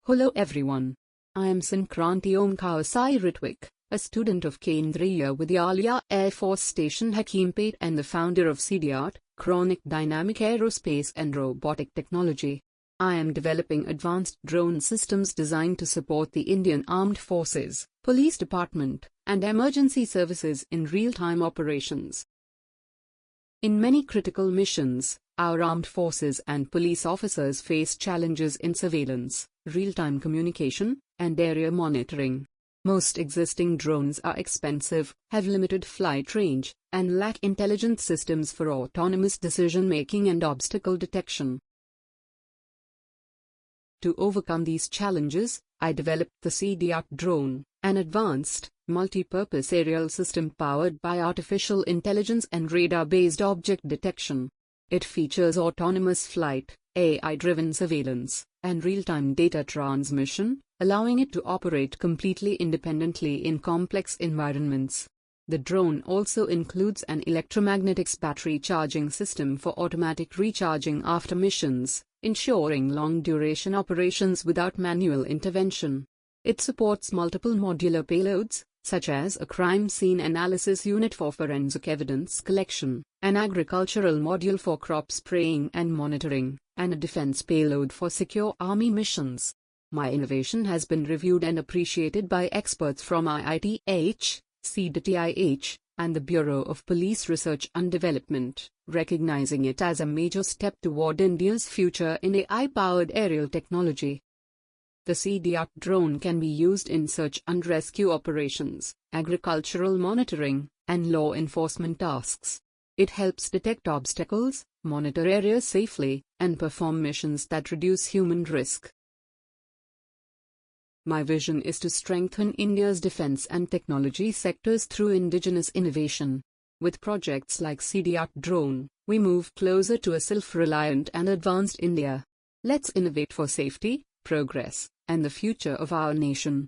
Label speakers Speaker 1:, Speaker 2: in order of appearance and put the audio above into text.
Speaker 1: Hello everyone. I am Sankranti Omkar Rithvick, a student of Kendriya Vidyalaya Air Force Station Hakimpet and the founder of Cdart, Chronic Dynamic Aerospace and Robotic Technology. I am developing advanced drone systems designed to support the Indian Armed Forces, Police Department, and emergency services in real-time operations. In many critical missions, our armed forces and police officers face challenges in surveillance, real-time communication, and area monitoring. Most existing drones are expensive, have limited flight range, and lack intelligent systems for autonomous decision-making and obstacle detection. To overcome these challenges, I developed the Cdart drone, an advanced, multi-purpose aerial system powered by artificial intelligence and radar-based object detection. It features autonomous flight, AI-driven surveillance, and real-time data transmission, allowing it to operate completely independently in complex environments. The drone also includes an electromagnetics battery charging system for automatic recharging after missions, ensuring long-duration operations without manual intervention. It supports multiple modular payloads, such as a crime scene analysis unit for forensic evidence collection, an agricultural module for crop spraying and monitoring, and a defense payload for secure army missions. My innovation has been reviewed and appreciated by experts from IIT, CDTI, and the Bureau of Police Research and Development, recognizing it as a major step toward India's future in AI-powered aerial technology. The Cdart drone can be used in search and rescue operations, agricultural monitoring, and law enforcement tasks. It helps detect obstacles, monitor areas safely, and perform missions that reduce human risk. My vision is to strengthen India's defense and technology sectors through indigenous innovation. With projects like Cdart drone, we move closer to a self-reliant and advanced India. Let's innovate for safety, progress, and the future of our nation.